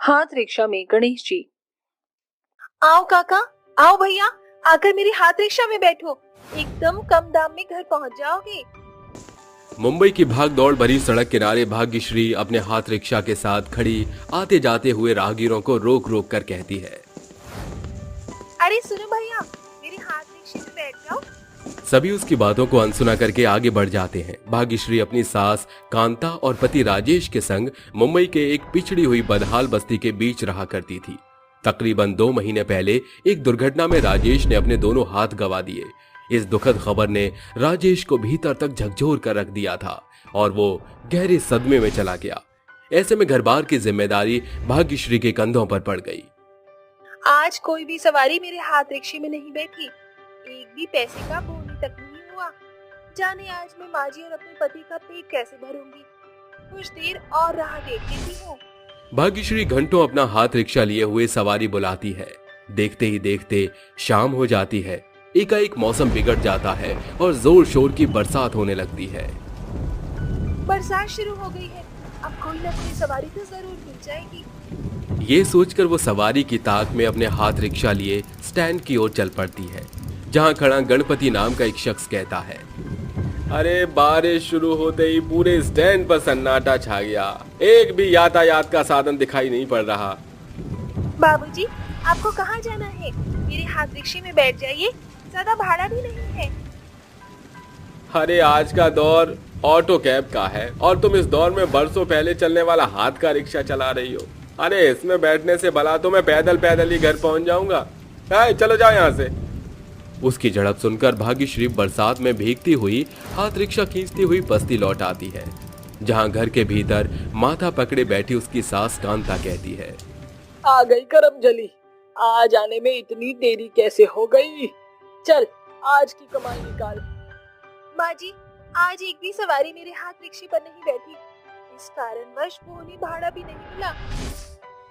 हाथ रिक्शा में गणेश जी। आओ काका, आओ भैया, आकर मेरी हाथ रिक्शा में बैठो। एकदम कम दाम में घर पहुंच जाओगे। मुंबई की भाग दौड़ भरी सड़क किनारे भाग्यश्री अपने हाथ रिक्शा के साथ खड़ी आते जाते हुए राहगीरों को रोक रोक कर कहती है, अरे सुनो भैया, मेरे हाथ रिक्शे में बैठ जाओ। सभी उसकी बातों को अनसुना करके आगे बढ़ जाते हैं। भाग्यश्री अपनी सास कांता और पति राजेश के संग मुंबई के एक पिछड़ी हुई बदहाल बस्ती के बीच रहा करती थी। तकरीबन 2 महीने पहले एक दुर्घटना में राजेश ने अपने दोनों हाथ गंवा दिए। इस दुखद खबर ने राजेश को भीतर तक झकझोर कर रख दिया था और वो गहरे सदमे में चला गया। ऐसे में घर बार की जिम्मेदारी भाग्यश्री के कंधों पर पड़ गई। आज कोई भी सवारी मेरे हाथ रिक्शे में नहीं बैठी, एक भी पैसे का बोनी तक नहीं हुआ। जाने आज मैं माँ जी और अपने पति का पेट कैसे भरूंगी। कुछ देर और राह देख लेती हूँ। भाग्यश्री घंटों अपना हाथ रिक्शा लिए हुए सवारी बुलाती है। देखते ही देखते शाम हो जाती है। एकाएक मौसम बिगड़ जाता है और जोर शोर की बरसात होने लगती है। बरसात शुरू हो गई है, अब कोई न कोई सवारी तो जरूर मिल जाएगी। ये सोचकर वो सवारी की ताक में अपने हाथ रिक्शा लिए स्टैंड की ओर चल पड़ती है, जहाँ खड़ा गणपति नाम का एक शख्स कहता है, अरे बारिश शुरू होते ही पूरे स्टैंड पर सन्नाटा छा गया। एक भी यातायात का साधन दिखाई नहीं पड़ रहा। बाबूजी, आपको कहाँ जाना है? मेरे हाथ रिक्शे में बैठ जाइए, ज्यादा भाड़ा भी नहीं है। अरे आज का दौर ऑटो कैब का है और तुम इस दौर में बरसों पहले चलने वाला हाथ का रिक्शा चला रही हो। अरे इसमें बैठने से भला तो मैं पैदल पैदल ही घर पहुंच जाऊंगा। चलो जाओ यहाँ से। उसकी झड़प सुनकर भाग्यश्री बरसात में भीगती हुई हाथ रिक्शा खींचती हुई बस्ती लौट आती है, जहाँ घर के भीतर माथा पकड़े बैठी उसकी सास कांता कहती है, आ गई करमजली, आज आने में इतनी देरी कैसे हो गई? चल आज की कमाई निकाल। माँ जी, आज एक भी सवारी मेरे हाथ रिक्शे पर नहीं बैठी, इस कारणवश बोनी भाड़ा भी नहीं मिला।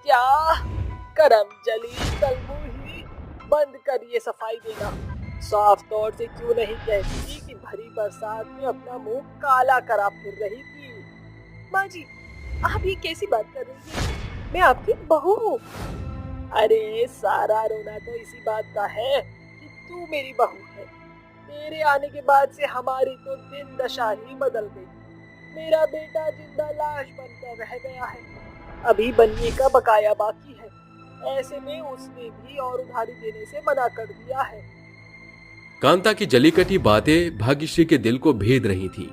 क्या करमजली, कलमुही, बंद कर ये सफाई देना। साफ तौर से क्यों नहीं कहती कि भरी बरसात में अपना मुंह काला करा फिर रही थी। माँ जी, आप ये कैसी बात कर रही हैं? मैं आपकी बहू हूँ। अरे सारा रोना तो इसी बात का है कि तू मेरी बहू है। तेरे आने के बाद से हमारी तो दिन दशा ही बदल गई। मेरा बेटा जिंदा लाश बनकर रह गया है, अभी बनने का बकाया बाकी है। ऐसे में उसने भी और उधारी देने से मना कर दिया है। कांता की जली कटी बातें भाग्यश्री के दिल को भेद रही थी।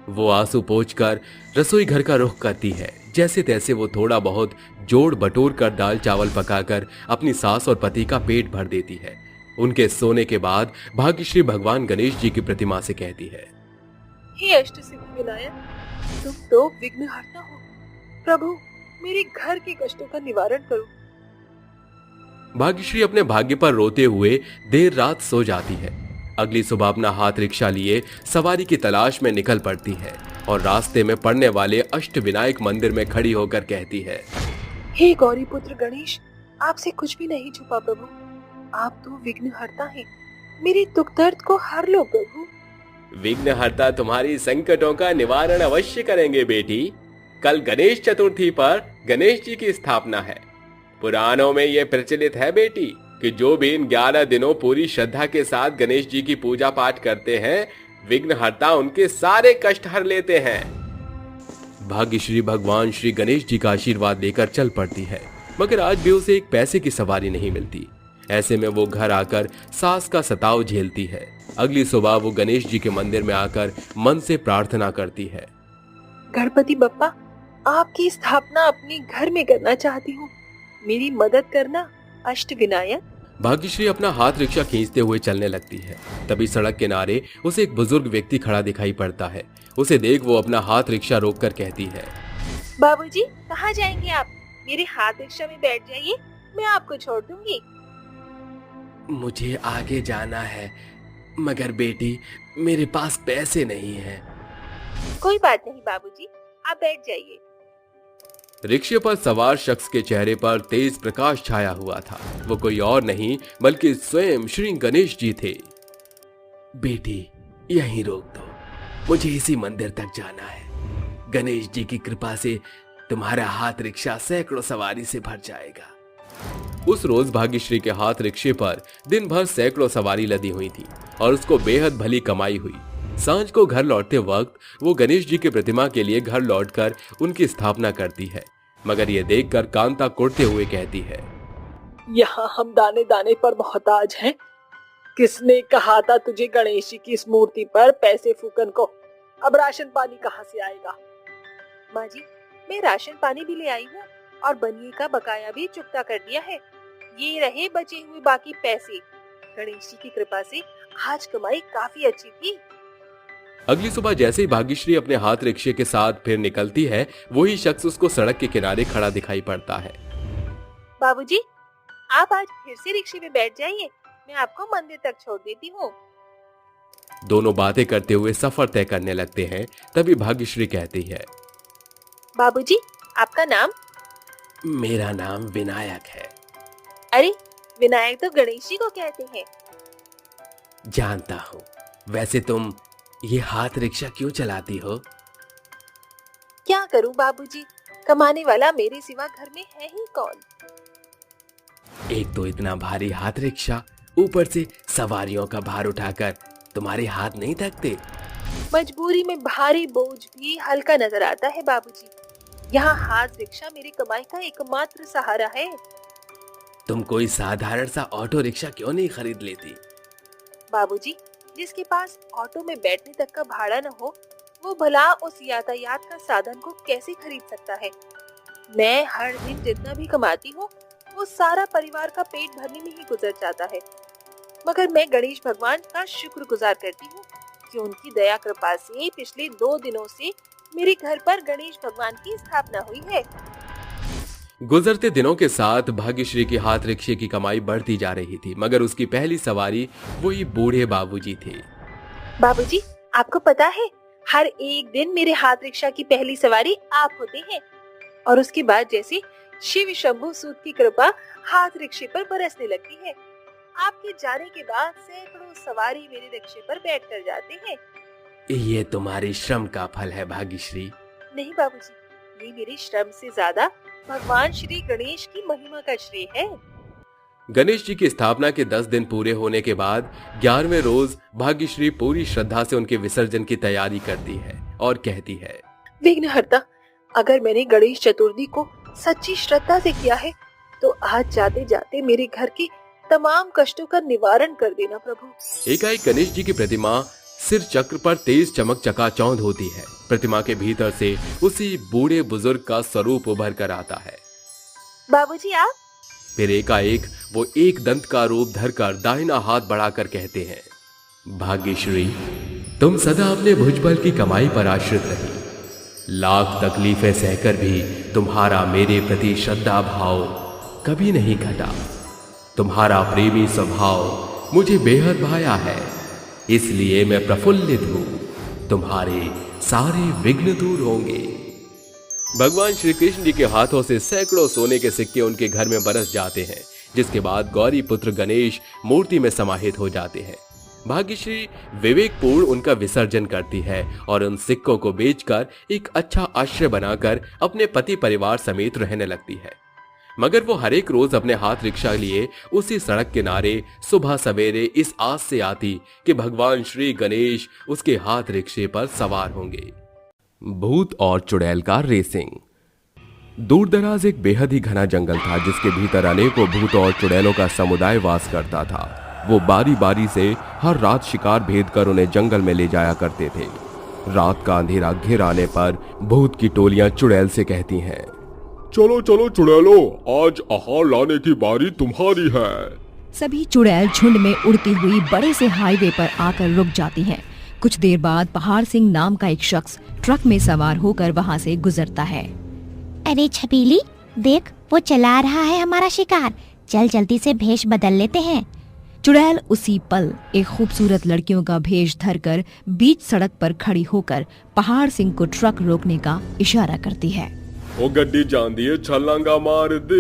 वो आंसू पोंछकर रसोई घर का रुख करती है। जैसे तैसे वो थोड़ा बहुत जोड़ बटोर कर दाल चावल पकाकर अपनी सास और पति का पेट भर देती है। उनके सोने के बाद भाग्यश्री भगवान गणेश जी की प्रतिमा से कहती है, हे अष्ट सिद्धि विनायक, तुम तो विघ्नहर्ता हो। प्रभु, मेरे घर के कष्टों का निवारण करो। भाग्यश्री अपने भाग्य पर रोते हुए देर रात सो जाती है। अगली सुबह अपना हाथ रिक्शा लिए सवारी की तलाश में निकल पड़ती है और रास्ते में पड़ने वाले अष्ट विनायक मंदिर में खड़ी होकर कहती है, हे गौरी पुत्र गणेश, आपसे कुछ भी नहीं छुपा प्रभु। आप तो विघ्नहर्ता हैं, मेरे दुख दर्द को हर लो प्रभु। विघ्नहर्ता तुम्हारी संकटों का निवारण अवश्य करेंगे बेटी। कल गणेश चतुर्थी पर गणेश जी की स्थापना है। पुराणों में यह प्रचलित है बेटी कि जो भी इन 11 दिनों पूरी श्रद्धा के साथ गणेश जी की पूजा पाठ करते हैं, विघ्नहर्ता उनके सारे कष्ट हर लेते हैं। भाग्यश्री भगवान श्री गणेश जी का आशीर्वाद लेकर चल पड़ती है, मगर आज भी उसे एक पैसे की सवारी नहीं मिलती। ऐसे में वो घर आकर सास का सताव झेलती है। अगली सुबह वो गणेश जी के मंदिर में आकर मन से प्रार्थना करती है, गणपति बप्पा, आपकी स्थापना अपने घर में करना चाहती हूँ, मेरी मदद करना अष्ट विनायक। भाग्यश्री अपना हाथ रिक्शा खींचते हुए चलने लगती है। तभी सड़क किनारे उसे एक बुजुर्ग व्यक्ति खड़ा दिखाई पड़ता है। उसे देख वो अपना हाथ रिक्शा रोककर कहती है, बाबूजी, कहाँ जाएंगे आप? मेरे हाथ रिक्शा में बैठ जाइए, मैं आपको छोड़ दूंगी। मुझे आगे जाना है, मगर बेटी मेरे पास पैसे नहीं हैं। कोई बात नहीं बाबूजी, आप बैठ जाइए। रिक्शे पर सवार शख्स के चेहरे पर तेज प्रकाश छाया हुआ था। वो कोई और नहीं बल्कि स्वयं श्री गणेश जी थे। बेटी यहीं रोक दो, मुझे इसी मंदिर तक जाना है। गणेश जी की कृपा से तुम्हारा हाथ रिक्शा सैकड़ों सवारी से भर जाएगा। उस रोज भाग्यश्री के हाथ रिक्शे पर दिन भर सैकड़ों सवारी लदी हुई थी और उसको बेहद भली कमाई हुई। सांझ को घर लौटते वक्त वो गणेश जी की प्रतिमा के लिए घर लौटकर उनकी स्थापना करती है, मगर ये देखकर कांता कुड़ते हुए कहती है, यहाँ हम दाने दाने पर मोहताज हैं। किसने कहा था तुझे गणेश जी की इस मूर्ति पर पैसे फूकन को? अब राशन पानी कहाँ से आएगा? माँ जी, मैं राशन पानी भी ले आई हूँ और बनिए का बकाया भी चुकता कर दिया है। ये रहे बचे हुए बाकी पैसे। गणेश जी की कृपा से आज कमाई काफी अच्छी थी। अगली सुबह जैसे ही भाग्यश्री अपने हाथ रिक्शे के साथ फिर निकलती है, वही शख्स उसको सड़क के किनारे खड़ा दिखाई पड़ता है। बाबूजी, आप आज फिर से रिक्शे में बैठ जाइए, मैं आपको मंदिर तक छोड़ देती हूँ। दोनों बातें करते हुए सफर तय करने लगते हैं। तभी भाग्यश्री कहती है, बाबूजी, आपका नाम? मेरा नाम विनायक है। अरे, विनायक तो गणेश जी को कहते हैं। जानता हूँ, वैसे तुम ये हाथ रिक्शा क्यों चलाती हो? क्या करूं बाबूजी, कमाने वाला मेरे सिवा घर में है ही कौन। एक तो इतना भारी हाथ रिक्शा, ऊपर से सवारियों का भार उठाकर तुम्हारे हाथ नहीं थकते? मजबूरी में भारी बोझ भी हल्का नजर आता है बाबूजी। यहाँ हाथ रिक्शा मेरी कमाई का एकमात्र सहारा है। तुम कोई साधारण सा ऑटो रिक्शा क्यों नहीं खरीद लेती? बाबूजी, जिसके पास ऑटो में बैठने तक का भाड़ा न हो, वो भला उस यातायात का साधन को कैसे खरीद सकता है। मैं हर दिन जितना भी कमाती हूँ, वो सारा परिवार का पेट भरने में ही गुजर जाता है। मगर मैं गणेश भगवान का शुक्रगुजार करती हूँ कि उनकी दया कृपा से पिछले 2 दिनों से मेरे घर पर गणेश भगवान की स्थापना हुई है। गुजरते दिनों के साथ भाग्यश्री की हाथ रिक्शे की कमाई बढ़ती जा रही थी, मगर उसकी पहली सवारी वही बूढ़े बाबूजी थे। बाबूजी, आपको पता है, हर एक दिन मेरे हाथ रिक्शा की पहली सवारी आप होते हैं और उसके बाद जैसे शिव शंभु सूद की कृपा हाथ रिक्शे पर बरसने लगती है। आपके जाने के बाद सैकड़ों सवारी मेरे रिक्शे पर बैठ कर जाते हैं। ये तुम्हारे श्रम का फल है भाग्यश्री। नहीं बाबूजी, ये मेरे श्रम से ज्यादा भगवान श्री गणेश की महिमा का श्रेय है। गणेश जी की स्थापना के 10 दिन पूरे होने के बाद 11वें रोज भाग्यश्री पूरी श्रद्धा से उनके विसर्जन की तैयारी करती है और कहती है, विघ्नहर्ता, अगर मैंने गणेश चतुर्थी को सच्ची श्रद्धा से किया है, तो आज जाते जाते मेरे घर के तमाम कष्टों का निवारण कर देना प्रभु। एकाएक गणेश जी की प्रतिमा सिर चक्र पर तेज चमक चकाचौंध होती है। प्रतिमा के भीतर से उसी बूढ़े बुजुर्ग का स्वरूप उभर कर आता है। बाबूजी, आप? फिर एकाएक वो एक दंत का रूप धरकर दाहिना हाथ बढ़ाकर कहते हैं, भाग्यश्री, तुम सदा अपने भुजबल की कमाई पर आश्रित रही। लाख तकलीफें सहकर भी तुम्हारा मेरे प्रति श्रद्धा भाव कभी नहीं घटा। तुम्हारा प्रेमी स्वभाव मुझे बेहद भाया है, इसलिए मैं प्रफुल्लित हूँ। तुम्हारे सारे विघ्न दूर होंगे। भगवान श्री कृष्ण जी के हाथों से सैकड़ों सोने के सिक्के उनके घर में बरस जाते हैं, जिसके बाद गौरी पुत्र गणेश मूर्ति में समाहित हो जाते हैं। भाग्यश्री विवेकपूर्ण उनका विसर्जन करती है और उन सिक्कों को बेचकर एक अच्छा आश्रय बनाकर अपने पति परिवार समेत रहने लगती है। मगर वो हर एक रोज अपने हाथ रिक्शा लिए उसी सड़क किनारे सुबह सवेरे इस आस से आती कि भगवान श्री गणेश उसके हाथ रिक्शे पर सवार होंगे। भूत और चुड़ैल का रेसिंग। दूर दराज एक बेहद ही घना जंगल था, जिसके भीतर अनेकों भूत और चुड़ैलों का समुदाय वास करता था। वो बारी बारी से हर रात शिकार भेद कर उन्हें जंगल में ले जाया करते थे। रात का अंधेरा घिर आने पर भूत की टोलियां चुड़ैल से कहती हैं, चलो चलो चुड़ैलो, आज आहार लाने की बारी तुम्हारी है। सभी चुड़ैल झुंड में उड़ती हुई बड़े से हाईवे पर आकर रुक जाती हैं। कुछ देर बाद पहाड़ सिंह नाम का एक शख्स ट्रक में सवार होकर वहाँ से गुजरता है। अरे छबीली, देख, वो चला रहा है हमारा शिकार। चल जल्दी से भेष बदल लेते हैं। चुड़ैल उसी पल एक खूबसूरत लड़कियों का भेष धरकर बीच सड़क पर खड़ी होकर पहाड़ सिंह को ट्रक रोकने का इशारा करती है। ओ गड्डी जांदी है छलांगा मार दी,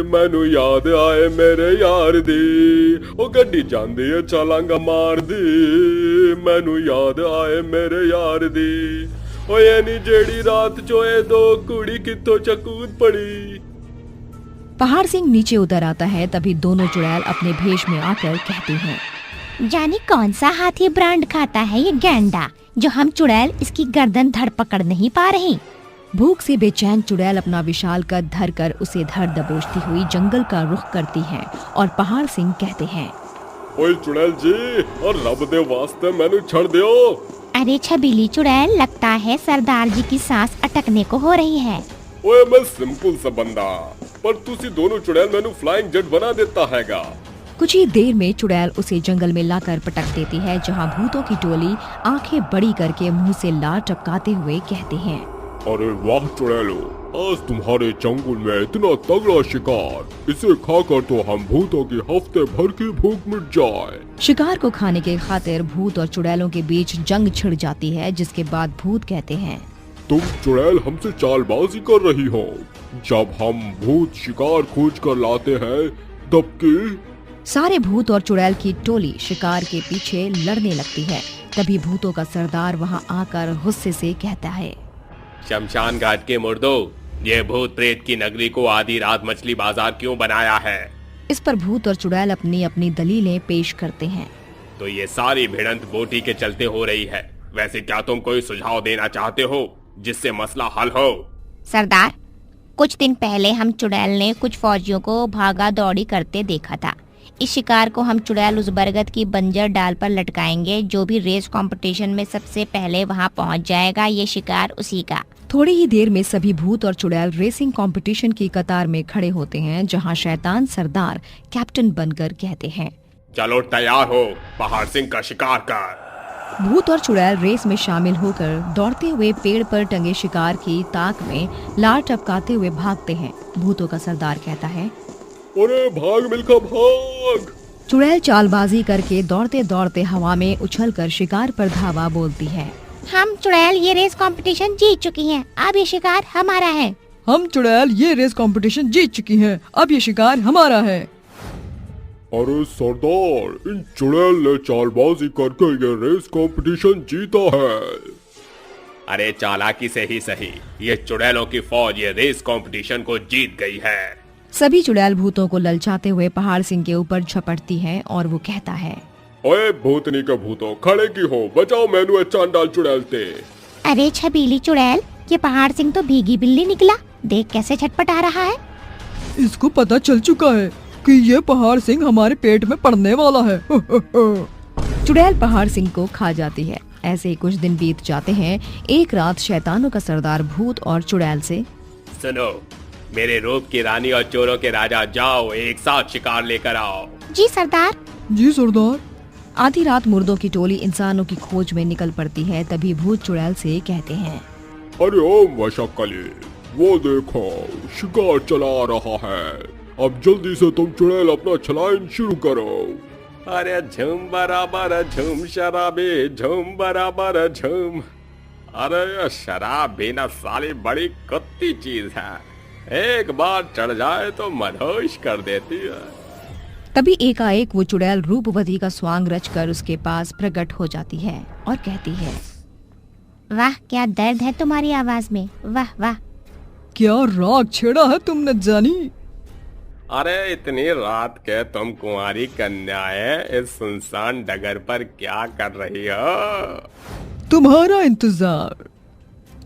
मैनू याद आए मेरे यार दी। ओ गड्डी जांदी है छलांगा मार दी, मैनू याद आए मेरे यार दी। ओए नी जेड़ी रात चोए दो कुड़ी कितो चकूद पड़ी। पहाड़ सिंह नीचे उतर आता है। तभी दोनों चुड़ैल अपने भेष में आकर कहते हैं, जाने कौन सा हाथी ब्रांड खाता है ये गैंडा, जो हम चुड़ैल इसकी गर्दन धड़ पकड़ नहीं पा रहे। भूख से बेचैन चुड़ैल अपना विशाल कद धर कर उसे धर दबोचती हुई जंगल का रुख करती है और पहाड़ सिंह कहते हैं, ओए चुड़ैल जी, और रब दे वास्ते मैनू छड़ दियो। अरे छबीली चुड़ैल, लगता है सरदार जी की सांस अटकने को हो रही है। ओए मैं सिंपल सा बंदा, पर तुसी दोनों चुड़ैल मैनू फ्लाइंग जेट बना देता हैगा। कुछ ही देर में चुड़ैल उसे जंगल में लाकर पटक देती है, जहाँ भूतों की टोली आंखें बड़ी करके मुंह से लार टपकाते हुए कहते हैं, अरे वाह चुड़ैलो, आज तुम्हारे जंगल में इतना तगड़ा शिकार, इसे खाकर तो हम भूतों की हफ्ते भर की भूख मिट जाए। शिकार को खाने के खातिर भूत और चुड़ैलों के बीच जंग छिड़ जाती है, जिसके बाद भूत कहते हैं, तुम चुड़ैल हमसे चालबाजी कर रही हो। जब हम भूत शिकार खोज कर लाते हैं तब की। सारे भूत और चुड़ैल की टोली शिकार के पीछे लड़ने लगती है। तभी भूतों का सरदार वहां आकर गुस्से से कहता है, शमशान घाट के मुर्दों, ये भूत प्रेत की नगरी को आधी रात मछली बाजार क्यों बनाया है? इस पर भूत और चुड़ैल अपनी अपनी दलीलें पेश करते हैं। तो ये सारी भिड़ंत बोटी के चलते हो रही है। वैसे क्या तुम कोई सुझाव देना चाहते हो जिससे मसला हल हो? सरदार, कुछ दिन पहले हम चुड़ैल ने कुछ फौजियों को भागा दौड़ी करते देखा था। इस शिकार को हम चुड़ैल उस बरगद की बंजर डाल पर लटकाएंगे। जो भी रेस कंपटीशन में सबसे पहले वहां पहुंच जाएगा, ये शिकार उसी का। थोड़ी ही देर में सभी भूत और चुड़ैल रेसिंग कंपटीशन की कतार में खड़े होते हैं, जहां शैतान सरदार कैप्टन बनकर कहते हैं, चलो तैयार हो, पहाड़ सिंह का शिकार कर। भूत और चुड़ैल रेस में शामिल होकर दौड़ते हुए पेड़ पर टंगे शिकार की ताक में लार टपकाते हुए भागते हैं। भूतों का सरदार कहता है, अरे भाग मिल्खा भाग। चुड़ैल चालबाजी करके दौड़ते दौड़ते हवा में उछलकर शिकार पर धावा बोलती है, हम चुड़ैल ये रेस कंपटीशन जीत चुकी हैं, अब ये शिकार हमारा है। हम चुड़ैल ये रेस कंपटीशन जीत चुकी हैं, अब ये शिकार हमारा है। अरे सरदार, इन चुड़ैल ने चालबाजी करके ये रेस कंपटीशन जीता है। अरे चालाकी से ही सही, ये चुड़ैलों की फौज ये रेस कंपटीशन को जीत गई है। सभी चुड़ैल भूतों को ललचाते हुए पहाड़ सिंह के ऊपर झपटती है और वो कहता है, ओए भूतनी के भूतों, खड़े की हो, बचाओ मैनू चांडाल चुड़ैल ते। अरे छबीली चुड़ैल, ये पहाड़ सिंह तो भीगी बिल्ली निकला, देख कैसे छटपटा रहा है। इसको पता चल चुका है कि ये पहाड़ सिंह हमारे पेट में पड़ने वाला है। चुड़ैल पहाड़ सिंह को खा जाती है। ऐसे ही कुछ दिन बीत जाते हैं। एक रात शैतानों का सरदार भूत और चुड़ैल से, सुनो, मेरे रूप की रानी और चोरों के राजा, जाओ एक साथ शिकार लेकर आओ। जी सरदार। जी सरदार। आधी रात मुर्दों की टोली इंसानों की खोज में निकल पड़ती है। तभी भूत चुड़ैल से कहते हैं, अरे ओम वशक्कली, वो देखो शिकार चला रहा है, अब जल्दी से तुम चुड़ैल अपना छलाइन शुरू करो। अरे झूम बराबर झूम शराबी, झूम बराबर झूम। अरे ये शराब भी ना साली बड़ी कुत्ती चीज है, एक बार चढ़ जाए तो मदहोश कर देती है। तभी एकाएक वो चुड़ैल रूपवती का स्वांग रचकर उसके पास प्रकट हो जाती है और कहती है, वाह क्या दर्द है तुम्हारी आवाज में, वाह वाह। क्या राग छेड़ा है तुमने जानी। अरे इतनी रात के तुम कुंवारी कन्याएं इस सुनसान डगर पर क्या कर रही हो? तुम्हारा इंतजार।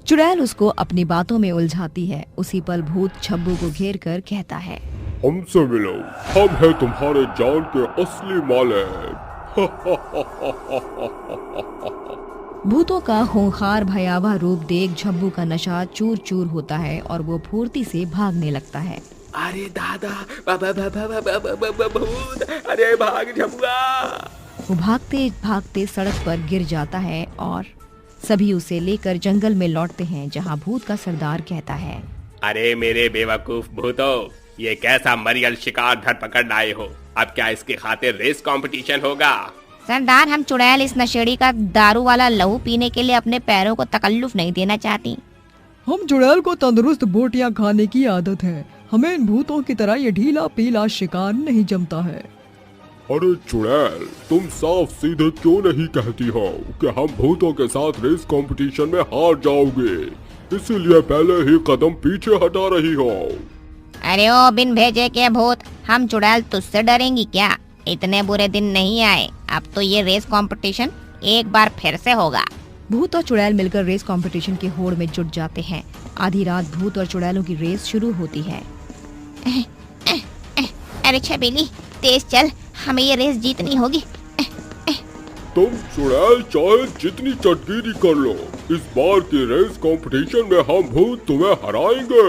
चुड़ैल उसको अपनी बातों में उलझाती है। उसी पल भूत छब्बू को घेर कर कहता है, हमसे मिलो, हम हैं तुम्हारे जान के असली मालिक। भूतों का खूंखार भयावह रूप देख झब्बू का नशा चूर चूर होता है और वो फुर्ती से भागने लगता है। अरे दादा, भूत, अरे भाग झब्बुआ। वो भागते भागते सड़क पर गिर जाता है और सभी उसे लेकर जंगल में लौटते हैं, जहाँ भूत का सरदार कहता है, अरे मेरे बेवकूफ भूतों, ये कैसा मरियल शिकार धर पकड़ लाए हो? अब क्या इसके खातिर रेस कंपटीशन होगा? सरदार, हम चुड़ैल इस नशेड़ी का दारू वाला लहू पीने के लिए अपने पैरों को तकल्लुफ नहीं देना चाहती। हम चुड़ैल को तंदुरुस्त बोटियां खाने की आदत है, हमें इन भूतों की तरह ये ढीला पीला शिकार नहीं जमता है। अरे चुड़ैल, तुम साफ सीधे क्यों नहीं कहती हो कि हम भूतों के साथ रेस कंपटीशन में हार जाओगे, इसीलिए पहले ही कदम पीछे हटा रही हो। अरे ओ बिन भेजे के भूत, हम चुड़ैल तुझसे डरेंगी क्या? इतने बुरे दिन नहीं आए, अब तो ये रेस कंपटीशन एक बार फिर से होगा। भूत और चुड़ैल मिलकर रेस कंपटीशन की होड़ में जुट जाते हैं। आधी रात भूत और चुड़ैलों की रेस शुरू होती है। अरे छबीली, तेज चल, हमें ये रेस जीतनी होगी। तुम चुड़ैल चाहे जितनी चटगिरी कर लो, इस बार की रेस कंपटीशन में हम भूत तुम्हें हराएंगे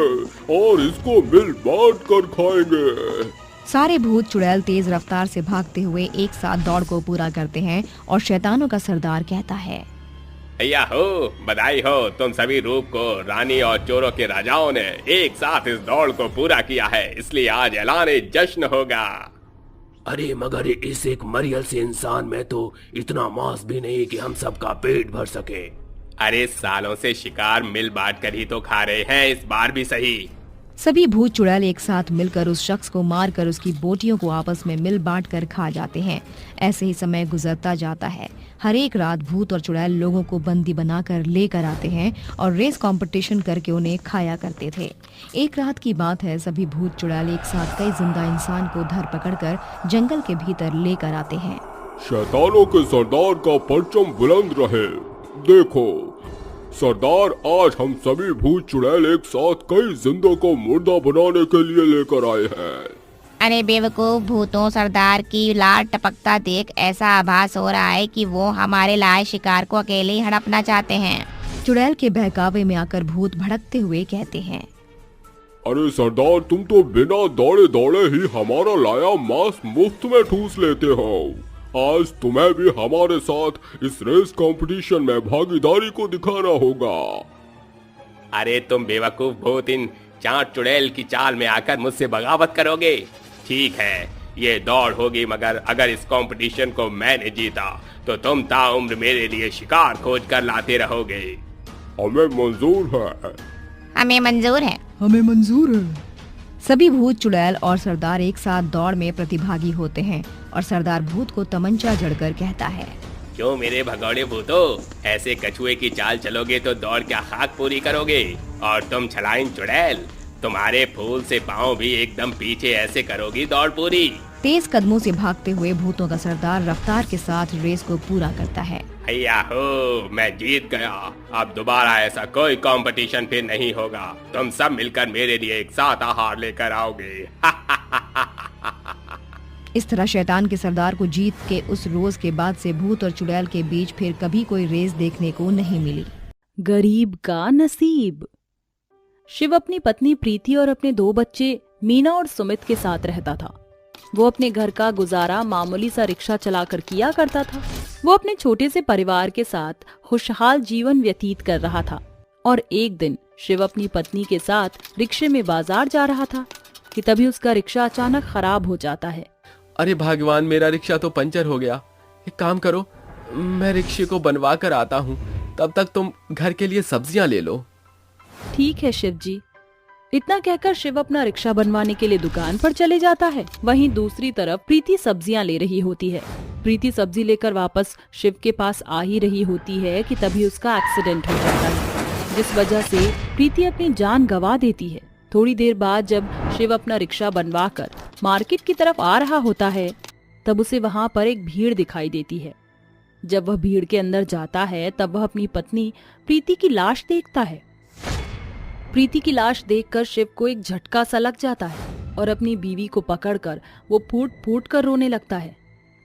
और इसको मिल बांट कर खाएंगे। सारे भूत चुड़ैल तेज रफ्तार से भागते हुए एक साथ दौड़ को पूरा करते हैं और शैतानों का सरदार कहता है, भैया हो, बधाई हो, तुम सभी रूप को रानी और चोरों के राजाओं ने एक साथ इस दौड़ को पूरा किया है, इसलिए आज ऐलान जश्न होगा। अरे मगर इस एक मरियल से इंसान में तो इतना मांस भी नहीं कि हम सबका पेट भर सके। अरे सालों से शिकार मिल बांट कर ही तो खा रहे हैं, इस बार भी सही। सभी भूत चुड़ैल एक साथ मिलकर उस शख्स को मारकर उसकी बोटियों को आपस में मिल बांट कर खा जाते हैं। ऐसे ही समय गुजरता जाता है। हर एक रात भूत और चुड़ैल लोगों को बंदी बनाकर लेकर आते हैं और रेस कंपटीशन करके उन्हें खाया करते थे। एक रात की बात है, सभी भूत चुड़ैल एक साथ कई जिंदा इंसान को धर पकड़कर जंगल के भीतर लेकर आते हैं। शैतानों के सरदार का परचम बुलंद रहे। देखो सरदार, आज हम सभी भूत चुड़ैल एक साथ कई जिंदों को मुर्दा बनाने के लिए लेकर आए हैं। अरे बेवकूफ भूतों, सरदार की लार टपकता देख ऐसा आभास हो रहा है कि वो हमारे लाए शिकार को अकेले ही हड़पना चाहते हैं। चुड़ैल के बहकावे में आकर भूत भड़कते हुए कहते हैं, अरे सरदार, तुम तो बिना दौड़े दौड़े ही हमारा लाया मांस मुफ्त में ठूस लेते हो। आज तुम्हें भी हमारे साथ इस रेस कंपटीशन में भागीदारी को दिखाना होगा। अरे तुम बेवकूफ भूत, इन चार चुड़ैल की चाल में आकर मुझसे बगावत करोगे? ठीक है, ये दौड़ होगी, मगर अगर इस कंपटीशन को मैंने जीता तो तुम ताउम्र मेरे लिए शिकार खोज कर लाते रहोगे। हमें मंजूर है। हमें मंजूर है। हमें मंजूर है। सभी भूत चुड़ैल और सरदार एक साथ दौड़ में प्रतिभागी होते हैं और सरदार भूत को तमंचा जड़कर कहता है, क्यों मेरे भगौड़े भूतो, ऐसे कछुए की चाल चलोगे तो दौड़ क्या खाक पूरी करोगे? और तुम छलाइन चुड़ैल, तुम्हारे फूल से पाँव भी एकदम पीछे ऐसे करोगी दौड़ पूरी? तेज कदमों से भागते हुए भूतों का सरदार रफ्तार के साथ रेस को पूरा करता है। भैया हो, मैं जीत गया। अब दोबारा ऐसा कोई कंपटीशन फिर नहीं होगा। तुम सब मिलकर मेरे लिए एक साथ आहार लेकर आओगे। इस तरह शैतान के सरदार को जीत के उस रोज के बाद से भूत और चुड़ैल के बीच फिर कभी कोई रेस देखने को नहीं मिली। गरीब का नसीब। शिव अपनी पत्नी प्रीति और अपने 2 बच्चे मीना और सुमित के साथ रहता था। वो अपने घर का गुजारा मामूली सा रिक्शा चलाकर किया करता था। वो अपने छोटे से परिवार के साथ खुशहाल जीवन व्यतीत कर रहा था। और एक दिन शिव अपनी पत्नी के साथ रिक्शे में बाजार जा रहा था कि तभी उसका रिक्शा अचानक खराब हो जाता है। अरे भगवान, मेरा रिक्शा तो पंचर हो गया। एक काम करो, मैं रिक्शे को बनवा कर आता हूँ, तब तक तुम घर के लिए सब्जियां ले लो। ठीक है शिव जी। इतना कहकर शिव अपना रिक्शा बनवाने के लिए दुकान पर चले जाता है। वहीं दूसरी तरफ प्रीति सब्जियां ले रही होती है। प्रीति सब्जी लेकर वापस शिव के पास आ ही रही होती है कि तभी उसका एक्सीडेंट हो जाता है, जिस वजह से प्रीति अपनी जान गंवा देती है। थोड़ी देर बाद जब शिव अपना रिक्शा बनवाकर मार्केट की तरफ आ रहा होता है, तब उसे वहां पर एक भीड़ दिखाई देती है। जब वह भीड़ के अंदर जाता है तब वह अपनी पत्नी प्रीति की लाश देखता है। प्रीति की लाश देखकर शिव को एक झटका सा लग जाता है और अपनी बीवी को पकड़कर वो फूट फूट कर रोने लगता है।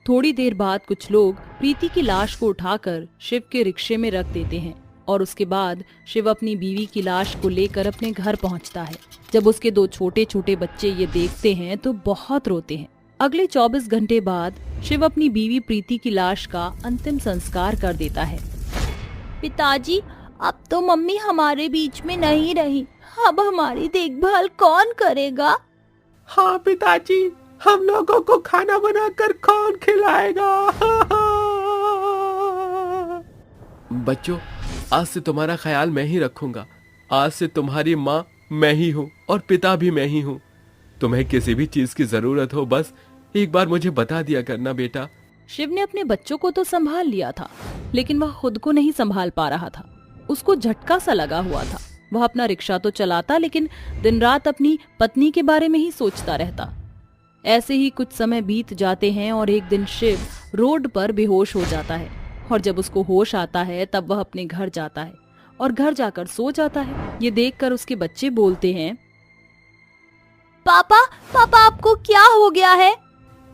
थोड़ी देर बाद कुछ लोग प्रीति की लाश को उठाकर शिव के रिक्शे में रख देते हैं और उसके बाद शिव अपनी बीवी की लाश को लेकर अपने घर पहुंचता है। जब उसके 2 छोटे छोटे बच्चे ये देखते हैं तो बहुत रोते हैं। अगले 24 घंटे बाद शिव अपनी बीवी प्रीति की लाश का अंतिम संस्कार कर देता है। पिताजी, अब तो मम्मी हमारे बीच में नहीं रही, अब हमारी देखभाल कौन करेगा? हाँ पिताजी, हम लोगों को खाना बनाकर कौन खिलाएगा? बच्चों, आज से तुम्हारा ख्याल मैं ही रखूंगा। आज से तुम्हारी माँ मैं ही हूँ और पिता भी मैं ही हूँ। तुम्हें किसी भी चीज की जरूरत हो, बस एक बार मुझे बता दिया करना बेटा। शिव ने अपने बच्चों को तो संभाल लिया था, लेकिन वह खुद को नहीं संभाल पा रहा था। उसको झटका सा लगा हुआ था। वह अपना रिक्शा तो चलाता, लेकिन दिन रात अपनी पत्नी के बारे में ही सोचता रहता। ऐसे ही कुछ समय बीत जाते हैं और एक दिन शिव रोड पर बेहोश हो जाता है। और जब उसको होश आता है तब वह अपने घर जाता है और घर जाकर सो जाता है। ये देखकर उसके बच्चे बोलते हैं, पापा पापा आपको क्या हो गया है?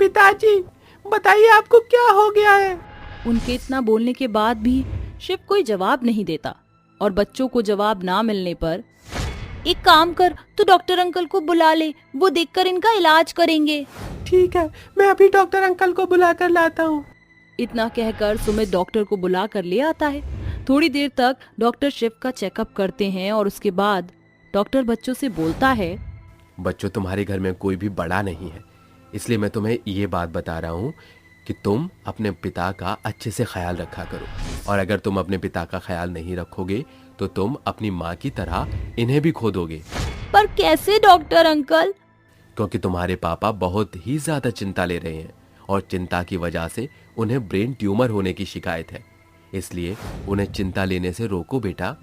पिताजी बताइए आपको क्या हो गया है? उनके इतना बोलने के बाद भी शिव कोई जवाब नहीं देता और बच्चों को जवाब ना मिलने पर, एक काम कर, तू डॉक्टर अंकल को बुला ले, वो देखकर इनका इलाज करेंगे। ठीक है, मैं अभी डॉक्टर अंकल को बुला कर लाता हूँ। इतना कहकर सुमित डॉक्टर को बुला कर ले आता है। थोड़ी देर तक डॉक्टर शिव का चेकअप करते हैं और उसके बाद डॉक्टर बच्चों से बोलता है, बच्चों तुम्हारे घर में कोई भी बड़ा नहीं है, इसलिए मैं तुम्हें ये बात बता रहा हूँ कि तुम अपने पिता का अच्छे से ख्याल रखा करो। और अगर तुम अपने पिता का ख्याल नहीं रखोगे तो तुम अपनी माँ की तरह इन्हें भी खो दोगे। पर कैसे डॉक्टर अंकल? क्योंकि तुम्हारे पापा बहुत ही ज्यादा चिंता ले रहे हैं और चिंता की वजह से उन्हें ब्रेन ट्यूमर होने की शिकायत है, इसलिए उन्हें चिंता लेने से रोको बेटा।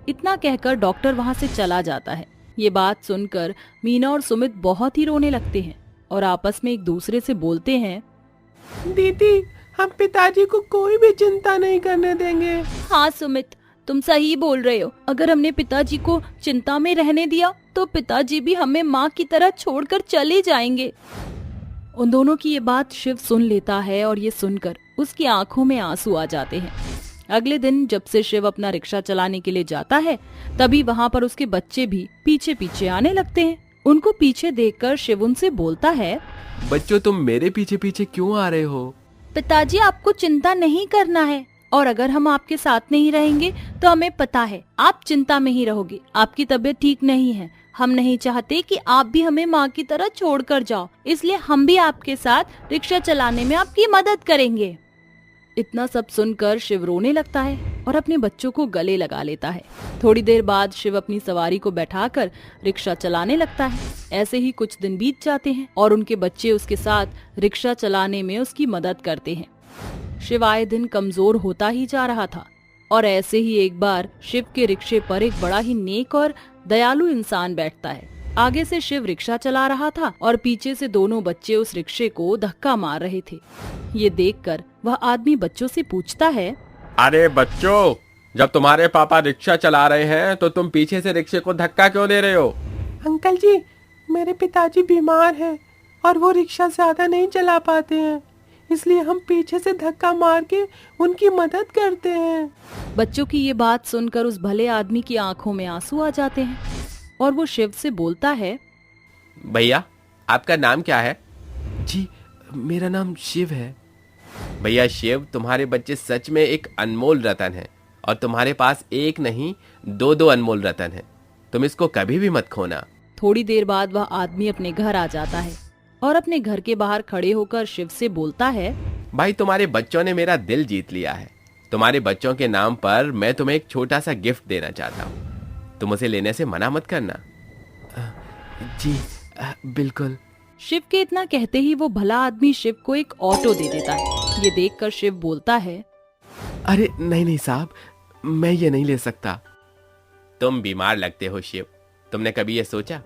इतना कहकर डॉक्टर वहाँ से चला जाता है। ये बात सुनकर मीना और सुमित बहुत ही रोने लगते हैं और आपस में एक दूसरे से बोलते हैं, दीदी हम पिताजी को कोई भी चिंता नहीं करने देंगे। हाँ सुमित, तुम सही बोल रहे हो। अगर हमने पिताजी को चिंता में रहने दिया तो पिताजी भी हमें माँ की तरह छोड़कर चले जाएंगे। उन दोनों की ये बात शिव सुन लेता है और ये सुनकर उसकी आंखों में आंसू आ जाते हैं। अगले दिन जब से शिव अपना रिक्शा चलाने के लिए जाता है, तभी वहाँ पर उसके बच्चे भी पीछे पीछे आने लगते हैं। उनको पीछे देखकर शिव उनसे बोलता है, बच्चों तुम मेरे पीछे पीछे क्यों आ रहे हो? पिताजी आपको चिंता नहीं करना है, और अगर हम आपके साथ नहीं रहेंगे तो हमें पता है आप चिंता में ही रहोगे। आपकी तबीयत ठीक नहीं है, हम नहीं चाहते कि आप भी हमें माँ की तरह छोड़कर जाओ, इसलिए हम भी आपके साथ रिक्शा चलाने में आपकी मदद करेंगे। इतना सब सुनकर शिव रोने लगता है और अपने बच्चों को गले लगा लेता है। थोड़ी देर बाद शिव अपनी सवारी को बैठाकर रिक्शा चलाने लगता है। ऐसे ही कुछ दिन बीत जाते हैं और उनके बच्चे उसके साथ रिक्शा चलाने में उसकी मदद करते हैं। शिव आए दिन कमजोर होता ही जा रहा था और ऐसे ही एक बार शिव के रिक्शे पर एक बड़ा ही नेक और दयालु इंसान बैठता है। आगे से शिव रिक्शा चला रहा था और पीछे से दोनों बच्चे उस रिक्शे को धक्का मार रहे थे। ये देखकर वह आदमी बच्चों से पूछता है, अरे बच्चों, जब तुम्हारे पापा रिक्शा चला रहे हैं तो तुम पीछे से रिक्शे को धक्का क्यों दे रहे हो? अंकल जी, मेरे पिताजी बीमार हैं और वो रिक्शा ज्यादा नहीं चला पाते हैं, इसलिए हम पीछे से धक्का मार के उनकी मदद करते हैं। बच्चों की ये बात सुनकर उस भले आदमी की आंखों में आंसू आ जाते हैं और वो शिव से बोलता है, भैया आपका नाम क्या है? जी मेरा नाम शिव है। भैया शिव, तुम्हारे बच्चे सच में एक अनमोल रतन है और तुम्हारे पास एक नहीं दो अनमोल रतन है। तुम इसको कभी भी मत खोना। थोड़ी देर बाद वह आदमी अपने घर आ जाता है और अपने घर के बाहर खड़े होकर शिव से बोलता है, भाई तुम्हारे बच्चों ने मेरा दिल जीत लिया है। तुम्हारे बच्चों के नाम पर मैं तुम्हें एक छोटा सा गिफ्ट देना चाहता हूँ, तुम उसे लेने से मना मत करना। जी बिल्कुल। शिव के इतना कहते ही वो भला आदमी शिव को एक ऑटो दे देता है। ये देखकर शिव बोलता है, अरे नहीं साहब, मैं ये नहीं ले सकता। तुम बीमार लगते हो शिव, तुमने कभी ये सोचा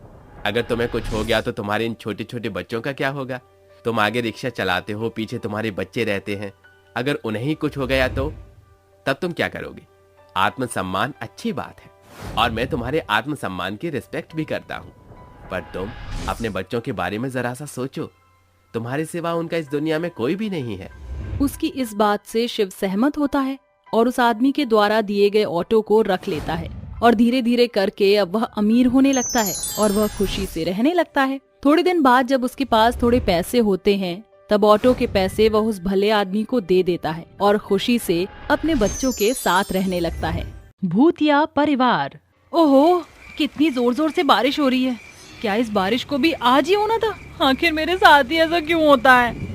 अगर तुम्हें कुछ हो गया तो तुम्हारे इन छोटे छोटे बच्चों का क्या होगा? तुम आगे रिक्शा चलाते हो, पीछे तुम्हारे बच्चे रहते हैं, अगर उन्हें ही कुछ हो गया तो तब तुम क्या करोगे? आत्मसम्मान अच्छी बात है और मैं तुम्हारे आत्मसम्मान की रिस्पेक्ट भी करता हूँ, पर तुम अपने बच्चों के बारे में जरा सा सोचो, तुम्हारे सिवा उनका इस दुनिया में कोई भी नहीं है। उसकी इस बात से शिव सहमत होता है और उस आदमी के द्वारा दिए गए ऑटो को रख लेता है और धीरे धीरे करके अब वह अमीर होने लगता है और वह खुशी से रहने लगता है। थोड़े दिन बाद जब उसके पास थोड़े पैसे होते हैं तब ऑटो के पैसे वह उस भले आदमी को दे देता है और खुशी से अपने बच्चों के साथ रहने लगता है। भूतिया परिवार। ओहो, कितनी जोर जोर से बारिश हो रही है। क्या इस बारिश को भी आज ही होना था? आखिर मेरे साथ ही ऐसा क्यों होता है?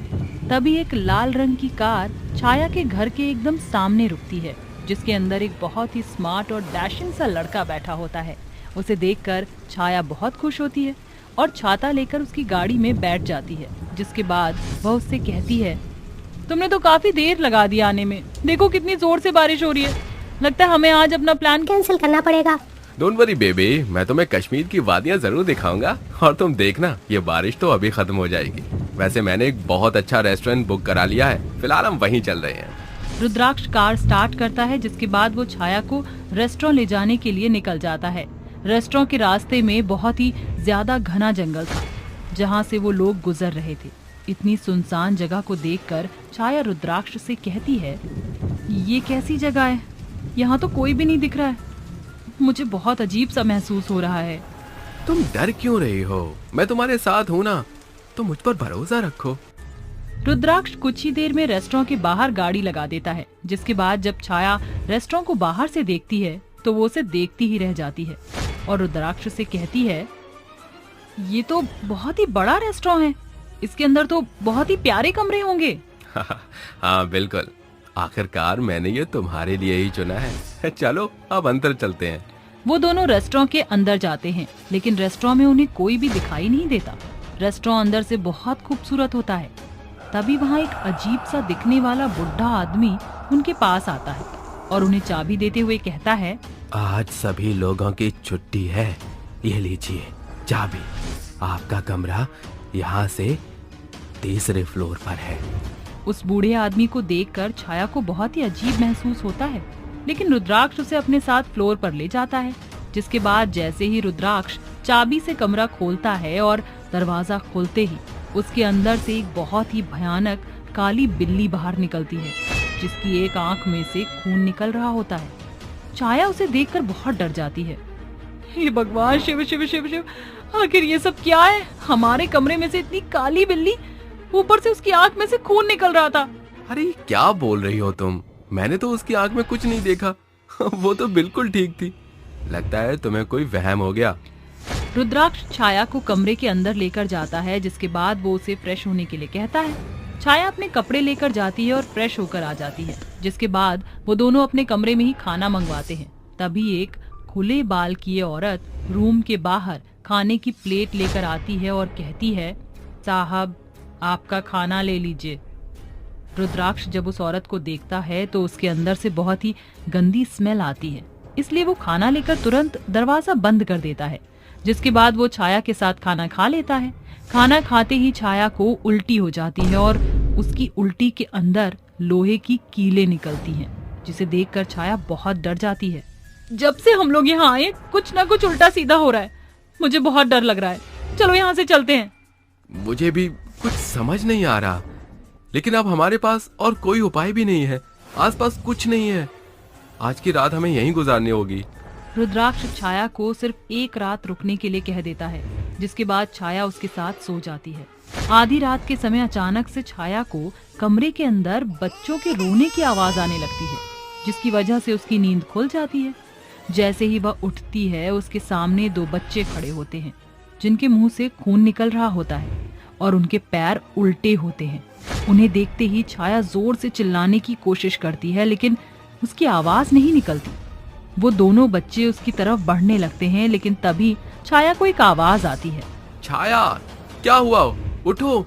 तभी एक लाल रंग की कार छाया के घर के एकदम सामने रुकती है, जिसके अंदर एक बहुत ही स्मार्ट और डैशिंग सा लड़का बैठा होता है। उसे देखकर छाया बहुत खुश होती है और छाता लेकर उसकी गाड़ी में बैठ जाती है। जिसके बाद वह उससे कहती है, तुमने तो काफी देर लगा दी आने में, देखो कितनी जोर से बारिश हो रही है, लगता है हमें आज अपना प्लान कैंसिल करना पड़ेगा। डोंट वरी बेबी, मैं तुम्हें कश्मीर की वादियां जरूर दिखाऊंगा और तुम देखना ये बारिश तो अभी खत्म हो जाएगी। वैसे मैंने एक बहुत अच्छा रेस्टोरेंट बुक करा लिया है, फिलहाल हम वहीं चल रहे हैं। रुद्राक्ष कार स्टार्ट करता है, जिसके बाद वो छाया को रेस्टोरेंट ले जाने के लिए निकल जाता है। रेस्टोरेंट के रास्ते में बहुत ही ज्यादा घना जंगल था जहाँ से वो लोग गुजर रहे थे। इतनी सुनसान जगह को देखकर छाया रुद्राक्ष से कहती है, ये कैसी जगह है, यहाँ तो कोई भी नहीं दिख रहा है, मुझे बहुत अजीब सा महसूस हो रहा है। तुम डर क्यों रही हो, मैं तुम्हारे साथ हूँ ना, तुम मुझ पर भरोसा रखो। रुद्राक्ष कुछ ही देर में रेस्टोरेंट के बाहर गाड़ी लगा देता है, जिसके बाद जब छाया रेस्टोरेंट को बाहर से देखती है तो वो उसे देखती ही रह जाती है और रुद्राक्ष से कहती है, ये तो बहुत ही बड़ा रेस्टोरेंट है, इसके अंदर तो बहुत ही प्यारे कमरे होंगे। हाँ बिल्कुल, आखिरकार मैंने ये तुम्हारे लिए ही चुना है। चलो अब अंदर चलते हैं। वो दोनों रेस्टोरेंट के अंदर जाते हैं, लेकिन रेस्टोरेंट में उन्हें कोई भी दिखाई नहीं देता। रेस्टोरेंट अंदर से बहुत खूबसूरत होता है। तभी वहाँ एक अजीब सा दिखने वाला बुढ़ा आदमी उनके पास आता है और उन्हें चाबी देते हुए कहता है, आज सभी लोगों की छुट्टी है, ये लीजिए चाबी, आपका कमरा यहाँ से तीसरे फ्लोर पर है। उस बूढ़े आदमी को देखकर छाया को बहुत ही अजीब महसूस होता है, लेकिन रुद्राक्ष उसे अपने साथ फ्लोर पर ले जाता है। जिसके बाद जैसे ही रुद्राक्ष चाबी से कमरा खोलता है और दरवाजा खोलते ही उसके अंदर से एक बहुत ही भयानक काली बिल्ली बाहर निकलती है, जिसकी एक आंख में से खून निकल रहा होता है। छाया उसे देखकर बहुत डर जाती है। हे भगवान, शिव शिव शिव शिव, आखिर ये सब क्या है? हमारे कमरे में से इतनी काली बिल्ली, ऊपर से उसकी आंख में से खून निकल रहा था। अरे क्या बोल रही हो तुम, मैंने तो उसकी आंख में कुछ नहीं देखा। वो तो बिल्कुल ठीक थी, लगता है तुम्हें कोई वहम हो गया। रुद्राक्ष छाया को कमरे के अंदर लेकर जाता है, जिसके बाद वो उसे फ्रेश होने के लिए कहता है। छाया अपने कपड़े लेकर जाती है और फ्रेश होकर आ जाती है, जिसके बाद वो दोनों अपने कमरे में ही खाना मंगवाते हैं। तभी एक खुले बाल की औरत रूम के बाहर खाने की प्लेट लेकर आती है और कहती है, साहब आपका खाना ले लीजिए। रुद्राक्ष जब उस औरत को देखता है तो उसके अंदर से बहुत ही गंदी स्मेल आती है, इसलिए वो खाना लेकर तुरंत दरवाजा बंद कर देता है। जिसके बाद वो छाया के साथ खाना खा लेता है। खाना खाते ही छाया को उल्टी हो जाती है और उसकी उल्टी के अंदर लोहे की कीलें निकलती हैं, जिसे देखकर छाया बहुत डर जाती है। जब से हम लोग यहाँ आए कुछ ना कुछ उल्टा सीधा हो रहा है, मुझे बहुत डर लग रहा है, चलो यहाँ से चलते हैं। मुझे भी कुछ समझ नहीं आ रहा, लेकिन अब हमारे पास और कोई उपाय भी नहीं है, आसपास कुछ नहीं है, आज की रात हमें यहीं गुजारनी होगी। रुद्राक्ष छाया को सिर्फ एक रात रुकने के लिए कह देता है, जिसके बाद छाया उसके साथ सो जाती है। आधी रात के समय अचानक से छाया को कमरे के अंदर बच्चों के रोने की आवाज आने लगती है, जिसकी वजह से उसकी नींद खुल जाती है। जैसे ही वह उठती है, उसके सामने दो बच्चे खड़े होते हैं, जिनके मुंह से खून निकल रहा होता है और उनके पैर उल्टे होते हैं। उन्हें देखते ही छाया जोर से चिल्लाने की कोशिश करती है, लेकिन उसकी आवाज नहीं निकलती। वो दोनों बच्चे उसकी तरफ बढ़ने लगते हैं, लेकिन तभी छाया को एक आवाज आती है, छाया क्या हुआ, उठो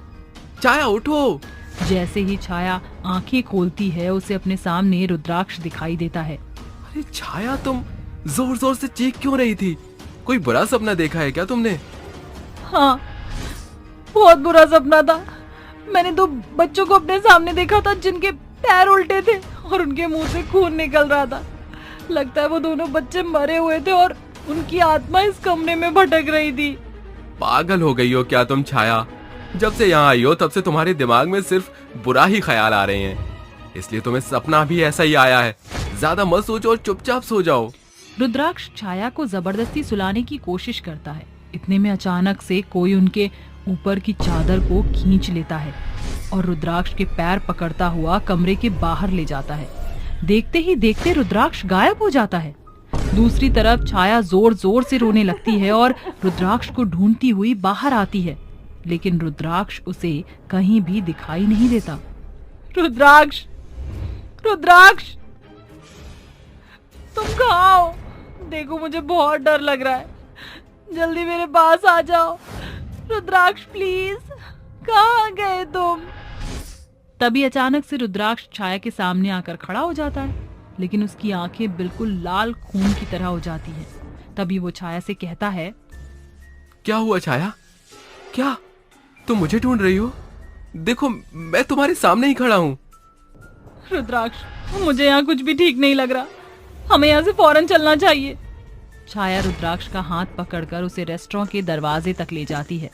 छाया उठो। जैसे ही छाया आंखें खोलती है, उसे अपने सामने रुद्राक्ष दिखाई देता है। अरे छाया, तुम जोर जोर से चीख क्यों रही थी, कोई बुरा सपना देखा है क्या तुमने? हाँ, बहुत बुरा सपना था। मैंने दो बच्चों को अपने सामने देखा था, जिनके पैर उल्टे थे और उनके मुंह से खून निकल रहा था। लगता है वो दोनों बच्चे मरे हुए थे और उनकी आत्मा इस कमरे में भटक रही थी। पागल हो गई हो क्या तुम छाया? जब से यहाँ आई हो तब से तुम्हारे दिमाग में सिर्फ बुरा ही ख्याल आ रहे हैं, इसलिए तुम्हें सपना भी ऐसा ही आया है। ज्यादा मत सोचो और चुपचाप सो जाओ। रुद्राक्ष छाया को जबरदस्ती सुलाने की कोशिश करता है। इतने में अचानक से कोई उनके ऊपर की चादर को खींच लेता है और रुद्राक्ष के पैर पकड़ता हुआ कमरे के बाहर ले जाता है। देखते ही देखते रुद्राक्ष गायब हो जाता है। दूसरी तरफ छाया जोर जोर से रोने लगती है और रुद्राक्ष को ढूंढती हुई बाहर आती है, लेकिन रुद्राक्ष उसे कहीं भी दिखाई नहीं देता। रुद्राक्ष, रुद्राक्ष, तुम कहाँ हो? देखो मुझे बहुत डर लग रहा है, जल्दी मेरे पास आ जाओ। रुद्राक्ष प्लीज, कहाँ गए तुम? तभी अचानक से रुद्राक्ष छाया के सामने आकर खड़ा हो जाता है, लेकिन उसकी आंखें बिल्कुल लाल खून की तरह हो जाती हैं। तभी वो छाया से कहता है, क्या हुआ छाया? क्या तुम मुझे ढूंढ रही हो? देखो मैं तुम्हारे सामने ही खड़ा हूँ। रुद्राक्ष, मुझे यहाँ कुछ भी ठीक नहीं लग रहा, हमें यहाँ से फौरन चलना चाहिए। छाया रुद्राक्ष का हाथ पकड़कर उसे रेस्टोरेंट के दरवाजे तक ले जाती है,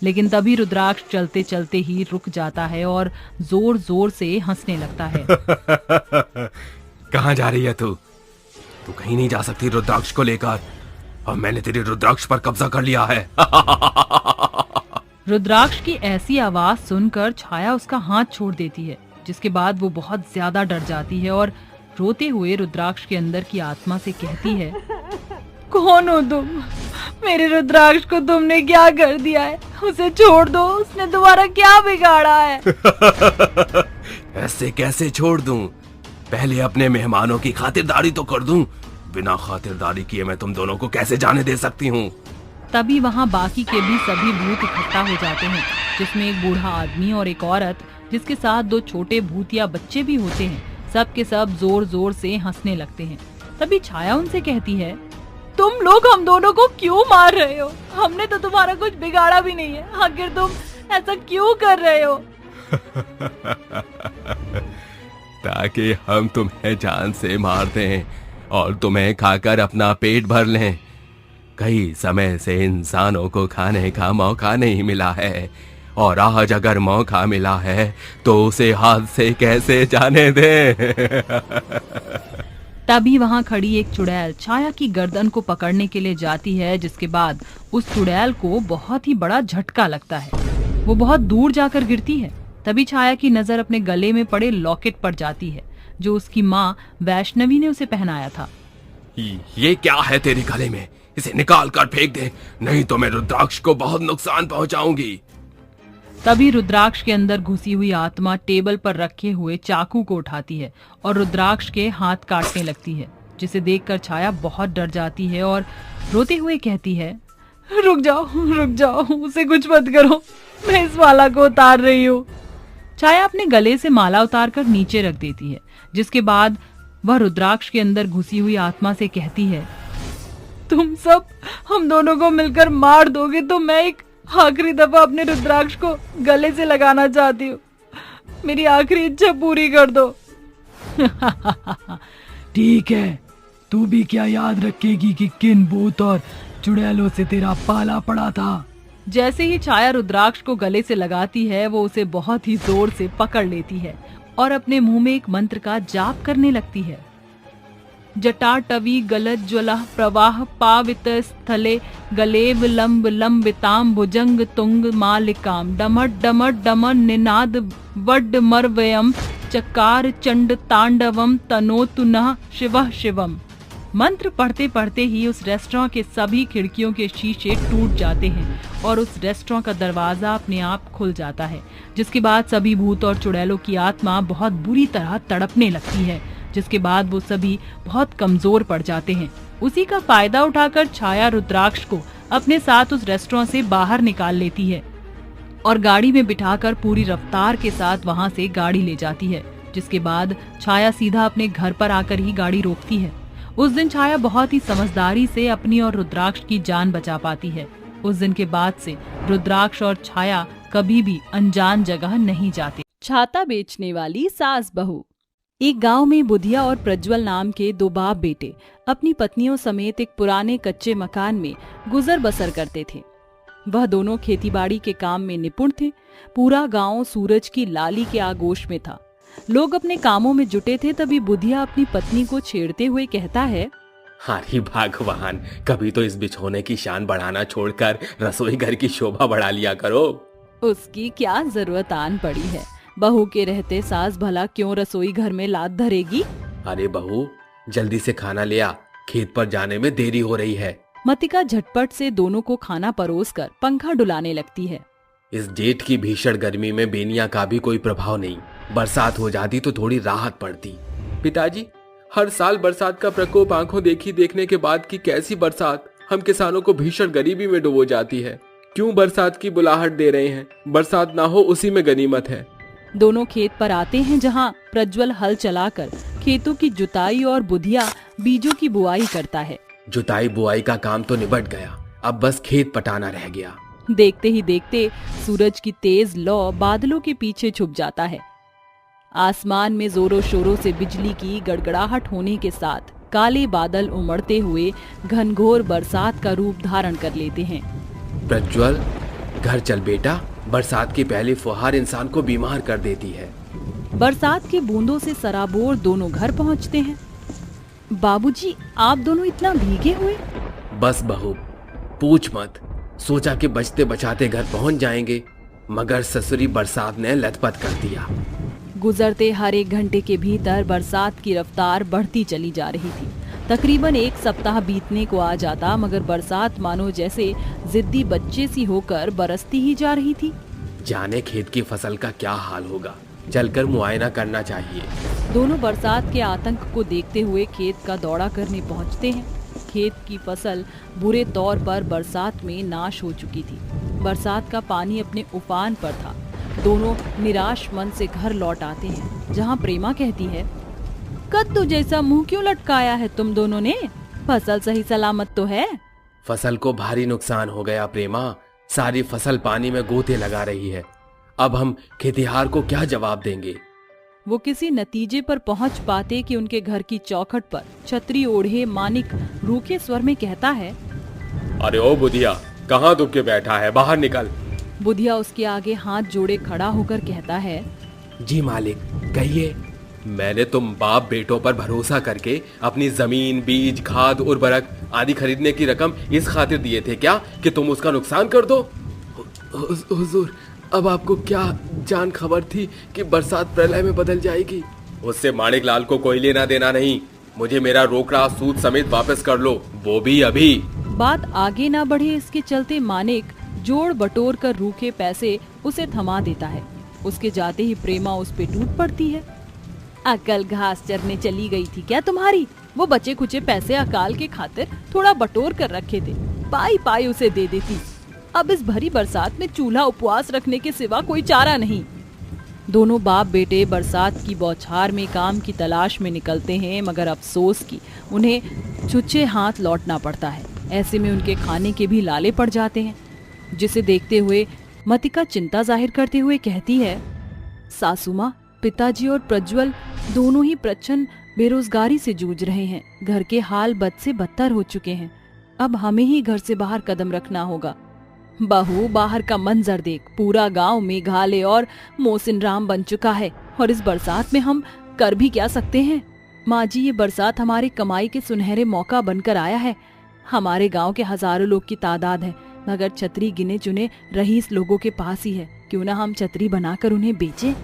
लेकिन तभी रुद्राक्ष चलते चलते ही रुक जाता है और जोर जोर से हंसने लगता है। कहाँ जा रही है तू? तू कहीं नहीं जा सकती रुद्राक्ष को लेकर। अब मैंने तेरे रुद्राक्ष पर कब्जा कर लिया है। रुद्राक्ष की ऐसी आवाज सुनकर छाया उसका हाथ छोड़ देती है, जिसके बाद वो बहुत ज्यादा डर जाती है और रोते हुए रुद्राक्ष के अंदर की आत्मा से कहती है, कौन हो तुम? मेरे रुद्राक्ष को तुमने क्या कर दिया है? उसे छोड़ दो, उसने तुम्हारा क्या बिगाड़ा है? ऐसे कैसे छोड़ दूं? पहले अपने मेहमानों की खातिरदारी तो कर दूं। बिना खातिरदारी किए मैं तुम दोनों को कैसे जाने दे सकती हूँ? तभी वहाँ बाकी के भी सभी भूत इकट्ठा हो जाते हैं, जिसमें एक बूढ़ा आदमी और एक औरत, जिसके साथ 2 छोटे भूतिया बच्चे भी होते हैं। सब के सब जोर जोर से हंसने लगते हैं। तभी छाया उनसे कहती है, तुम लोग हम दोनों को क्यों मार रहे हो? हमने तो तुम्हारा कुछ बिगाड़ा भी नहीं है, आखिर तुम ऐसा क्यों कर रहे हो? ताकि हम तुम्हें जान से मार दें और तुम्हें खाकर अपना पेट भर लें। कई समय से इंसानों को खाने का मौका नहीं मिला है, और आज अगर मौका मिला है तो उसे हाथ से कैसे जाने दें? तभी वहाँ खड़ी एक चुड़ैल छाया की गर्दन को पकड़ने के लिए जाती है, जिसके बाद उस चुड़ैल को बहुत ही बड़ा झटका लगता है। वो बहुत दूर जाकर गिरती है। तभी छाया की नजर अपने गले में पड़े लॉकेट पर जाती है, जो उसकी माँ वैष्णवी ने उसे पहनाया था। ये क्या है तेरे गले में? इसे निकाल कर फेंक दे, नहीं तो मैं रुद्राक्ष को बहुत नुकसान पहुंचाऊंगी। तभी रुद्राक्ष के अंदर घुसी हुई आत्मा टेबल पर रखे हुए चाकू को उठाती है और रुद्राक्ष के हाथ काटने लगती है, जिसे देखकर छाया बहुत डर जाती है और रोते हुए कहती है, रुक जाओ, उसे कुछ मत करो, मैं इस माला को उतार रही हूँ। छाया अपने गले से माला उतारकर नीचे रख देती है, जिसके बाद वह रुद्राक्ष के अंदर घुसी हुई आत्मा से कहती है, तुम सब हम दोनों को मिलकर मार दोगे तो मैं एक आखिरी दफा अपने रुद्राक्ष को गले से लगाना चाहती हूँ। मेरी आखिरी इच्छा पूरी कर दो। ठीक है, तू भी क्या याद रखेगी कि किन भूत और चुड़ैलों से तेरा पाला पड़ा था? जैसे ही छाया रुद्राक्ष को गले से लगाती है, वो उसे बहुत ही जोर से पकड़ लेती है और अपने मुंह में एक मंत्र का जाप करने लगती है। जटाटवी गलज्ज्वला प्रवाह पावित स्थले गलेव लंब लंबिताम भुजंग तुंग मालिकाम डमट डमट डमन निनाद वड मरवयम चकार चंड तांडवम तनोतु नः शिवः शिवम। मंत्र पढ़ते पढ़ते ही उस रेस्टोरेंट के सभी खिड़कियों के शीशे टूट जाते हैं और उस रेस्टोरेंट का दरवाजा अपने आप खुल जाता है, जिसके बाद सभी भूत और चुड़ैलों की आत्मा बहुत बुरी तरह तड़पने लगती है, जिसके बाद वो सभी बहुत कमजोर पड़ जाते हैं। उसी का फायदा उठाकर छाया रुद्राक्ष को अपने साथ उस रेस्टोरेंट से बाहर निकाल लेती है और गाड़ी में बिठाकर पूरी रफ्तार के साथ वहां से गाड़ी ले जाती है, जिसके बाद छाया सीधा अपने घर पर आकर ही गाड़ी रोकती है। उस दिन छाया बहुत ही समझदारी से अपनी और रुद्राक्ष की जान बचा पाती है। उस दिन के बाद से रुद्राक्ष और छाया कभी भी अनजान जगह नहीं जाते। छाता बेचने वाली सास बहू। एक गांव में बुधिया और प्रज्वल नाम के 2 बाप बेटे अपनी पत्नियों समेत एक पुराने कच्चे मकान में गुजर बसर करते थे। वह दोनों खेतीबाड़ी के काम में निपुण थे। पूरा गांव सूरज की लाली के आगोश में था। लोग अपने कामों में जुटे थे। तभी बुधिया अपनी पत्नी को छेड़ते हुए कहता है, अरे भगवान, कभी तो इस बिछोने की शान बढ़ाना छोड़कर रसोई घर की शोभा बढ़ा लिया करो। उसकी क्या जरूरत आन पड़ी है? बहू के रहते सास भला क्यों रसोई घर में लात धरेगी? अरे बहू, जल्दी से खाना ले आ, खेत पर जाने में देरी हो रही है। मतिका झटपट से दोनों को खाना परोसकर पंखा डुलाने लगती है। इस जेठ की भीषण गर्मी में बेनिया का भी कोई प्रभाव नहीं। बरसात हो जाती तो थोड़ी राहत पड़ती। पिताजी, हर साल बरसात का प्रकोप आंखों देखने के बाद की कैसी बरसात हम किसानों को भीषण गरीबी में डुबो जाती है। क्यों बरसात की बुलाहट दे रहे हैं? बरसात ना हो उसी में गनीमत है। दोनों खेत पर आते हैं जहां प्रज्वल हल चलाकर खेतों की जुताई और बुधिया बीजों की बुआई करता है। जुताई बुआई का काम तो निबट गया, अब बस खेत पटाना रह गया। देखते ही देखते सूरज की तेज लौ बादलों के पीछे छुप जाता है। आसमान में जोरों शोरों से बिजली की गड़गड़ाहट होने के साथ काले बादल उमड़ते हुए घनघोर बरसात का रूप धारण कर लेते हैं। प्रज्वल, घर चल बेटा, बरसात की पहली फुहार इंसान को बीमार कर देती है। बरसात की बूंदों से सराबोर दोनों घर पहुंचते हैं। बाबूजी, आप दोनों इतना भीगे हुए? बस बहू, पूछ मत। सोचा कि बचते बचाते घर पहुंच जाएंगे, मगर ससुरी बरसात ने लथपथ कर दिया। गुजरते हर एक घंटे के भीतर बरसात की रफ्तार बढ़ती चली जा रही थी। तकरीबन एक सप्ताह बीतने को आ जाता, मगर बरसात मानो जैसे जिद्दी बच्चे सी होकर बरसती ही जा रही थी। जाने खेत की फसल का क्या हाल होगा, चलकर मुआयना करना चाहिए। दोनों बरसात के आतंक को देखते हुए खेत का दौरा करने पहुंचते हैं। खेत की फसल बुरे तौर पर बरसात में नाश हो चुकी थी। बरसात का पानी अपने उफान पर था। दोनों निराश मन से घर लौट आते हैं, जहां प्रेमा कहती है, कद्दू जैसा मुंह क्यों लटकाया है तुम दोनों ने? फसल सही सलामत तो है? फसल को भारी नुकसान हो गया प्रेमा, सारी फसल पानी में गोते लगा रही है। अब हम खेतिहार को क्या जवाब देंगे? वो किसी नतीजे पर पहुंच पाते कि उनके घर की चौखट पर छतरी ओढ़े मानिक रूखे स्वर में कहता है, अरे ओ बुधिया, कहाँ दुब के बैठा है, बाहर निकल। बुधिया उसके आगे हाथ जोड़े खड़ा होकर कहता है, जी मालिक, कहिए। मैंने तुम बाप बेटों पर भरोसा करके अपनी जमीन, बीज, खाद, उर्वरक आदि खरीदने की रकम इस खातिर दिए थे क्या कि तुम उसका नुकसान कर दो? हुजूर, अब आपको क्या जान खबर थी कि बरसात प्रलय में बदल जाएगी? उससे माणिक लाल को कोई लेना देना नहीं। मुझे मेरा रोकड़ा सूद समेत वापस कर लो, वो भी अभी। बात आगे ना बढ़े इसके चलते मानिक जोड़ बटोर कर रूखे पैसे उसे थमा देता है। उसके जाते ही प्रेमा उस पे टूट पड़ती है। अकल घास चरने चली गई थी क्या तुम्हारी? वो बचे खुचे पैसे अकाल के खातिर थोड़ा बटोर कर रखे थे, पाई पाई उसे दे देती। अब इस भरी बरसात में चूल्हा उपवास रखने के सिवा कोई चारा नहीं। दोनों बाप बेटे बरसात की बौछार में काम की तलाश में निकलते हैं, मगर अफसोस की उन्हें छुच्छे हाथ लौटना पड़ता है। ऐसे में उनके खाने के भी लाले पड़ जाते हैं, जिसे देखते हुए मतिका चिंता जाहिर करते हुए कहती है, सासू माँ, पिताजी और प्रज्वल दोनों ही प्रचंड बेरोजगारी से जूझ रहे हैं। घर के हाल बद से बदतर हो चुके हैं। अब हमें ही घर से बाहर कदम रखना होगा। बहू, बाहर का मंजर देख, पूरा गांव मेघालय और मोहसिन राम बन चुका है, और इस बरसात में हम कर भी क्या सकते हैं? माँ जी, ये बरसात हमारी कमाई के सुनहरे मौका बनकर आया है। हमारे गांव के हजारों लोग की तादाद है, मगर छतरी गिने चुने रईस लोगों के पास ही है। क्यों ना हम छतरी बनाकर उन्हें बेचें?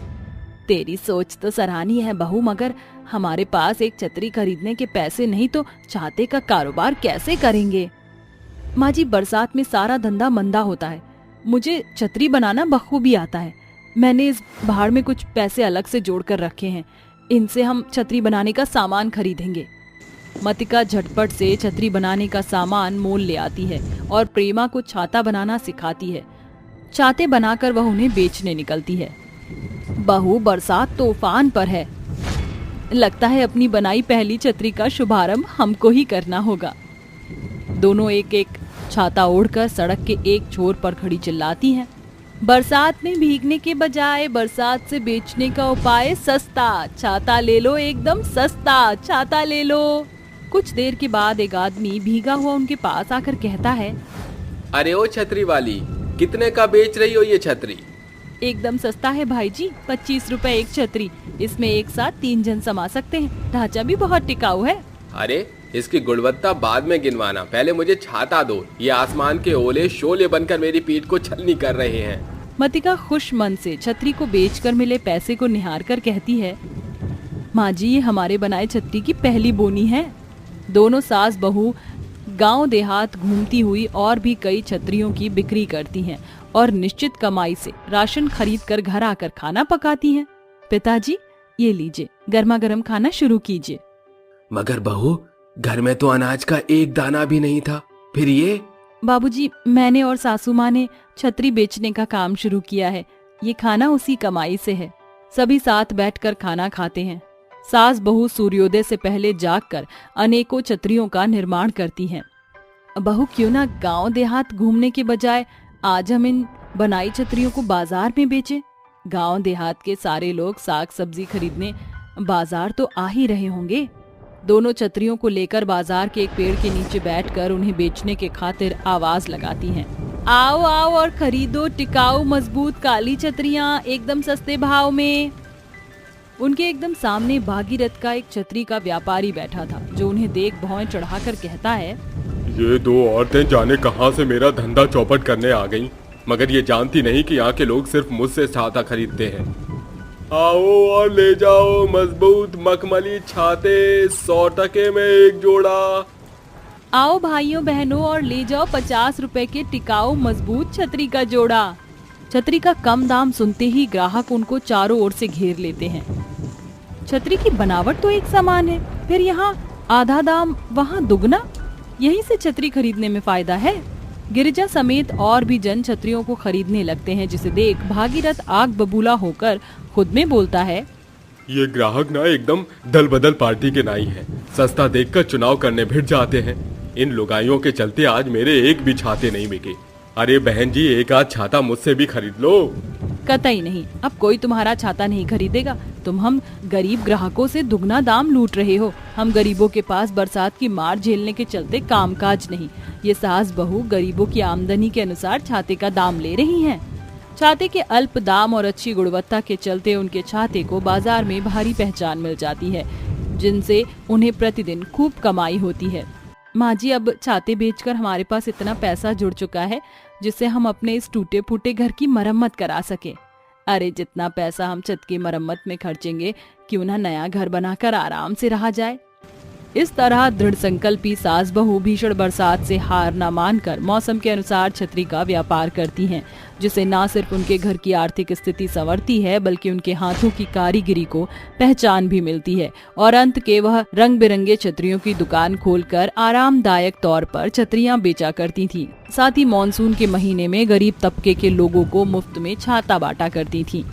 तेरी सोच तो सराहनीय है बहू, मगर हमारे पास एक छतरी खरीदने के पैसे नहीं तो छाते का कारोबार कैसे करेंगे? माँ जी, बरसात में सारा धंधा मंदा होता है। मुझे छतरी बनाना बखूबी आता है। मैंने इस भाड़ में कुछ पैसे अलग से जोड़ कर रखे हैं, इनसे हम छतरी बनाने का सामान खरीदेंगे। मतिका झटपट से छतरी बनाने का सामान मोल ले आती है और प्रेमा को छाता बनाना सिखाती है। छाते बनाकर वह उन्हें बेचने निकलती है। बहू, बरसात तो उफान पर है। लगता है अपनी बनाई पहली छतरी का शुभारंभ हमको ही करना होगा। दोनों एक एक छाता ओढ़कर सड़क के एक छोर पर खड़ी चिल्लाती हैं, बरसात में भीगने के बजाय बरसात से बेचने का उपाय सस्ता। छाता ले लो, एकदम सस्ता छाता ले लो। कुछ देर के बाद एक आदमी भीगा हुआ उनके पास आकर कहता है, अरे ओ छतरी वाली, कितने का बेच रही हो ये छतरी? एकदम सस्ता है भाई जी, 25 रुपए एक छतरी। इसमें एक साथ 3 जन समा सकते हैं। ढांचा भी बहुत टिकाऊ है। अरे, इसकी गुणवत्ता बाद में गिनवाना, पहले मुझे छाता दो। ये आसमान के ओले शोले बनकर मेरी पीठ को छलनी कर रहे हैं। मतिका खुश मन से छतरी को बेचकर मिले पैसे को निहार कर कहती है, माँ जी, ये हमारे बनाए छतरी की पहली बोनी है। दोनों सास बहू गांव देहात घूमती हुई और भी कई छतरियों की बिक्री करती हैं और निश्चित कमाई से राशन खरीद कर घर आकर खाना पकाती हैं। पिताजी, ये लीजिए, गर्मा गर्म खाना शुरू कीजिए। मगर बहू, घर में तो अनाज का एक दाना भी नहीं था, फिर ये? बाबूजी, मैंने और सासू माँ ने छतरी बेचने का काम शुरू किया है। ये खाना उसी कमाई से है। सभी साथ बैठकर खाना खाते हैं। सास बहू सूर्योदय से पहले जागकर अनेकों छतरियों का निर्माण करती हैं। बहू, क्यों ना गांव देहात घूमने के बजाय आज हम इन बनाई छतरियों को बाजार में बेचें। गांव देहात के सारे लोग साग सब्जी खरीदने बाजार तो आ ही रहे होंगे। दोनों छतरियों को लेकर बाजार के एक पेड़ के नीचे बैठकर उन्हें बेचने के खातिर आवाज लगाती हैं। आओ आओ और खरीदो टिकाऊ मजबूत काली छतरियां एकदम सस्ते भाव में। उनके एकदम सामने भागीरथ का एक छतरी का व्यापारी बैठा था, जो उन्हें देख भौं चढ़ाकर कहता है, ये दो औरतें जाने कहां से मेरा धंधा चौपट करने आ गईं, मगर ये जानती नहीं कि यहाँ के लोग सिर्फ मुझसे छाता खरीदते हैं। आओ और ले जाओ मजबूत मखमली छाते 100 टके में एक जोड़ा। आओ भाइयों बहनों और ले जाओ 50 रुपए के टिकाऊ मजबूत छतरी का जोड़ा। छतरी का कम दाम सुनते ही ग्राहक उनको चारों ओर से घेर लेते हैं। छतरी की बनावट तो एक समान है, फिर यहाँ आधा दाम वहाँ दुगना। यहीं से छतरी खरीदने में फायदा है। गिरिजा समेत और भी जन छतरियों को खरीदने लगते हैं, जिसे देख भागीरथ आग बबूला होकर खुद में बोलता है, ये ग्राहक ना एकदम दल बदल पार्टी के नाई हैं। सस्ता देखकर चुनाव करने भिड़ जाते हैं। इन लुगाइयों के चलते आज मेरे एक भी छाते नहीं बिके। अरे बहन जी, एक आध छाता मुझसे भी खरीद लो। कतई नहीं, अब कोई तुम्हारा छाता नहीं खरीदेगा। तुम हम गरीब ग्राहकों से दुगना दाम लूट रहे हो। हम गरीबों के पास बरसात की मार झेलने के चलते कामकाज नहीं। ये सास बहू गरीबों की आमदनी के अनुसार छाते का दाम ले रही हैं। छाते के अल्प दाम और अच्छी गुणवत्ता के चलते उनके छाते को बाजार में भारी पहचान मिल जाती है, जिनसे उन्हें प्रतिदिन खूब कमाई होती है। माँ जी, अब छाते बेचकर हमारे पास इतना पैसा जुड़ चुका है जिससे हम अपने इस टूटे फूटे घर की मरम्मत करा सके। अरे जितना पैसा हम छत की मरम्मत में खर्चेंगे, क्यों ना नया घर बनाकर आराम से रहा जाए। इस तरह दृढ़ संकल्पी सास बहू भीषण बरसात से हार न मानकर मौसम के अनुसार छतरी का व्यापार करती हैं, जिससे न सिर्फ उनके घर की आर्थिक स्थिति संवरती है, बल्कि उनके हाथों की कारीगरी को पहचान भी मिलती है। और अंत के वह रंग बिरंगे छतरियों की दुकान खोलकर आरामदायक तौर पर छतरियां बेचा करती थी। साथ ही मानसून के महीने में गरीब तबके के लोगों को मुफ्त में छाता बांटा करती थी।